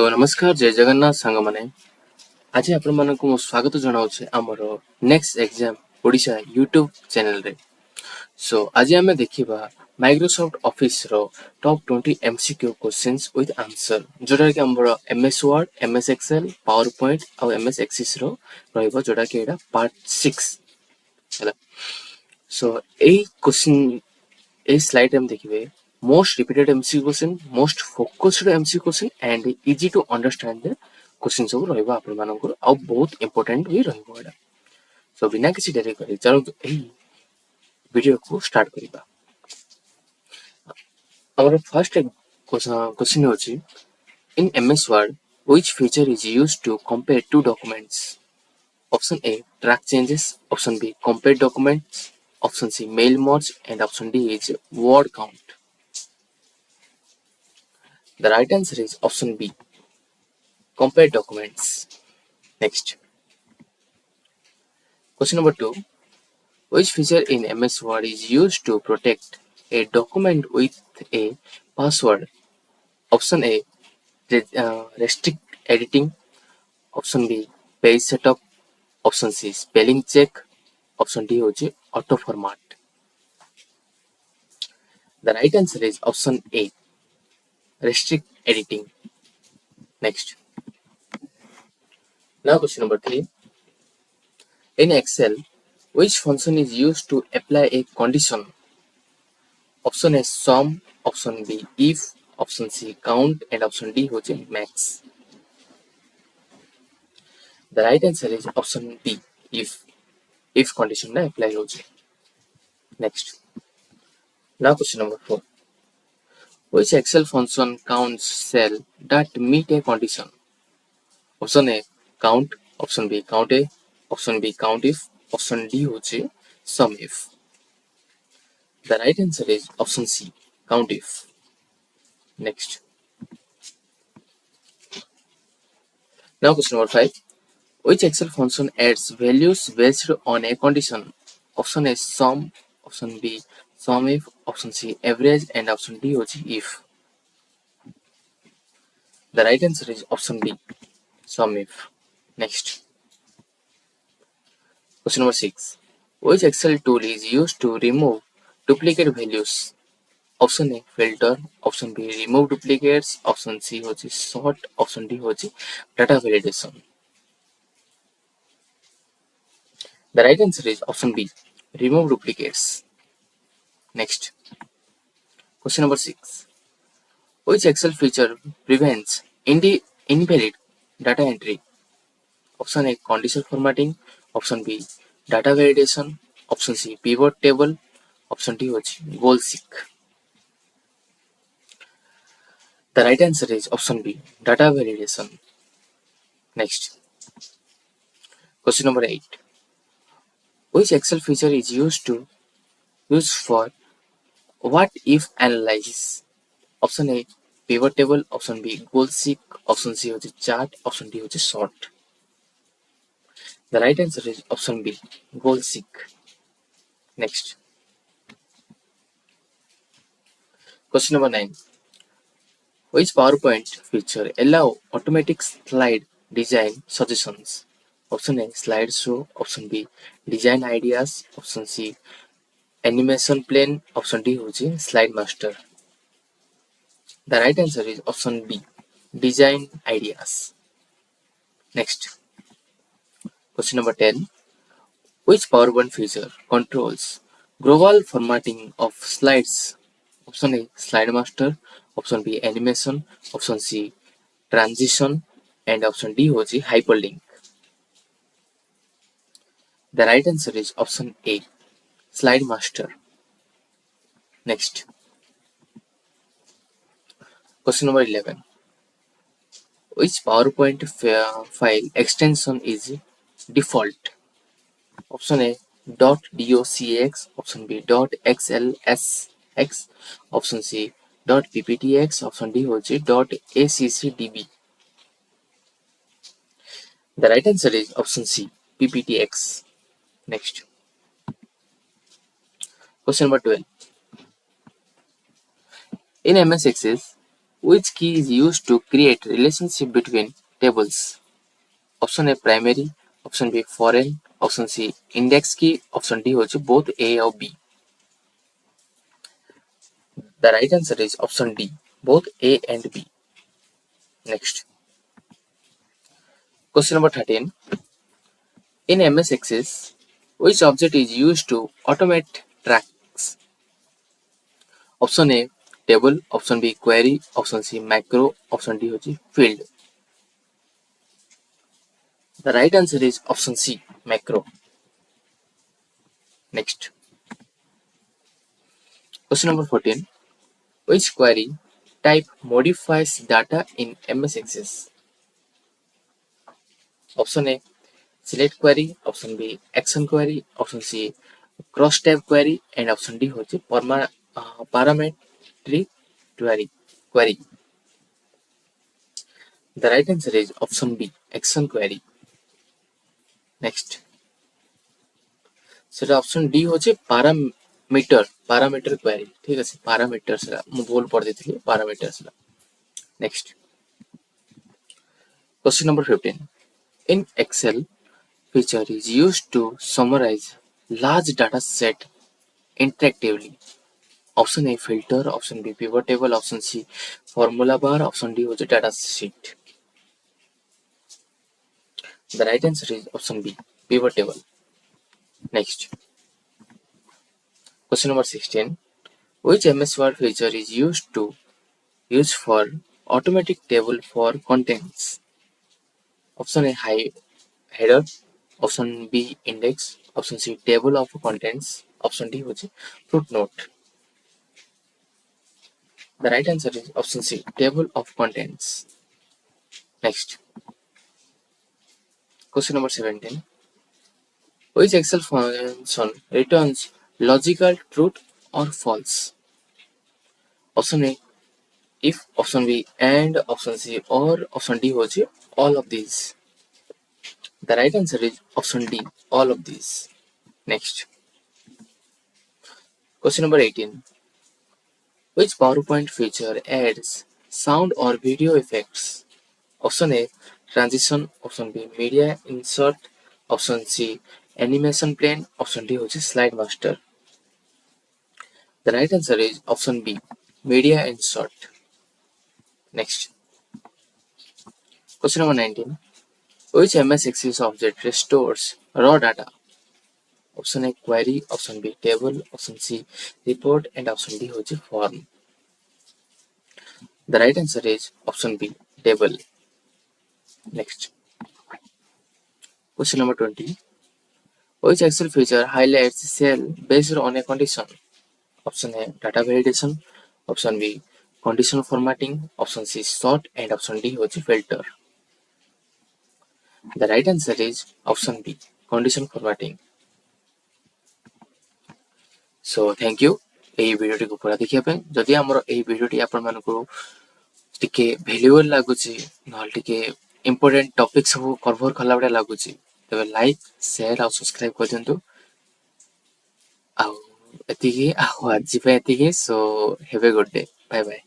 तो नमस्कार जय जगन्नाथ सांग माने आज आपण मानक मो स्वागत जनाउछे हमर next exam Odisha YouTube channel रे। सो आज हमें देखिबा माइक्रोसॉफ्ट ऑफिस रो top 20 MCQ questions with answer जोटा कि हमर MS Word MS Excel PowerPoint और एमएस एक्सेस रो रहइबो जोटा कि एटा पार्ट 6 हैला। सो ए क्वेश्चन ए स्लाइड हम देखिबे most repeated MCQ question, most focused MCQ question and easy to understand the question सब रहइबा आपण मानकर आ बहुत इंपोर्टेंट भी रहइबो एटा। सो बिना किसी देरी करी चलो एही वीडियो को स्टार्ट करिबा। our first question होची in MS Word which feature is used to compare two documents? Option A track changes, option B compare documents, option C mail merge and option D is word count. The right answer is option B compare documents. Next, question number 2. Which feature in MS Word is used to protect a document with a password? Option A restrict editing, option B page setup, option C spelling check, option D होची auto format. The right answer is option A restrict editing. Next, now question number 3. In Excel, which function is used to apply a condition? Option A sum, option B if, option C count and option D होची max. The right answer is option B if condition na apply होची. Next, now question number 4. Which Excel function counts cell that meet a condition? Option A count, option B count A, option B count if, option D होची sum if. The right answer is option C count if. Next, now question number 5. Which Excel function adds values based on a condition? Option A sum, option B sum if, option C average and option D होची if. The right answer is option B sum if. Next, question number 6. Which Excel tool is used to remove duplicate values? Option A filter, option B remove duplicates, option C होची sort, option D होची data validation. The right answer is option B remove duplicates. Next, question number 6. Which Excel feature prevents invalid data entry? Option A conditional formatting, option B data validation, option C pivot table, option D होची goal seek. The right answer is option B data validation. Next, question number 8. Which Excel feature is used for what if analysis? Option A pivot table, option B goal seek, option C होची chart, option D होची sort. The right answer is option B goal seek. Next, question number 9. Which PowerPoint feature allow automatic slide design suggestions? Option A slideshow, option B design ideas, option C animation plane, option D होची slide master. The right answer is option B design ideas. Next, question number 10. Which PowerPoint feature controls global formatting of slides? Option A slide master, option B animation, option C transition and option D होची hyperlink. The right answer is option A slide master. Next, question number 11. Which PowerPoint file extension is default? Option A .docx, option B .xlsx, option C .pptx, option D होची .accdb. The right answer is option C pptx. Next, question number 12. In MS Access, Which key is used to create relationship between tables? Option A primary, option B foreign, option C index key, option D होची both A or B. The right answer is option D, both A and B. Next, question number 13. In MS Access, which object is used to automate tracks? Option A table, option B query, option C macro, option D होची field. The right answer is option C macro. Next, question number 14. Which query type modifies data in MS Access? Option A select query, option B action query, option C cross tab query, and option D होची parametric query. The right answer is option B action query. Next, সেটা option D হচ্ছে parameter query. ঠিক আছে, parameter সেটা ମୁଁ ଭୁଲ ପଢି ଦେଇଥିଲି, parameter সেটা. Next, question number 15. In Excel, feature is used to summarize large data set interactively. Option A filter, option B pivot table, option C formula bar, option D was a data sheet. The right answer is option B pivot table. Next, question number 16. Which MS Word feature is used for automatic table for contents? Option A header, option B index, option C table of contents, option D was footnote. The right answer is option C table of contents. Next, question number 17. Which Excel function returns logical truth or false? Option A if, option B and, option C or, option D was all of these. The right answer is option D all of these. Next, question number 18. Which PowerPoint feature adds sound or video effects? Option A transition, option B media insert, option C animation plane, option D was slide master. The right answer is option B media insert. Next, question number 19. Which MS Access object restores raw data? Option A query, option B table, option C report, and option D was form. The right answer is option B table. Next, question number 20. Which Excel feature highlights cell based on a condition? Option A data validation, option B condition formatting, option C sort, and option D was filter. The right answer is option B condition formatting. So thank you এই ভিডিওটিକୁ ପୁରା ଦେଖିବା ପାଇଁ. ଯଦି ଆମର ଏହି ଭିଡ଼ିଓଟି ଆପଣମାନଙ୍କୁ ଟିକେ ଭ୍ୟାଲୁଏବଲ୍ ଲାଗୁଛି, ନହେଲେ ଟିକେ ଇମ୍ପୋର୍ଟାଣ୍ଟ ଟପିକ୍ ସବୁ କଭର କଲା ଭଳିଆ ଲାଗୁଛି, ତେବେ ଲାଇକ୍ ସେୟାର ଆଉ ସବସ୍କ୍ରାଇବ୍ କରିଦିଅନ୍ତୁ. ଆଉ ଏତିକି, ଆଉ ଆଜି ପାଇଁ ଏତିକି. So have a good day. Bye bye.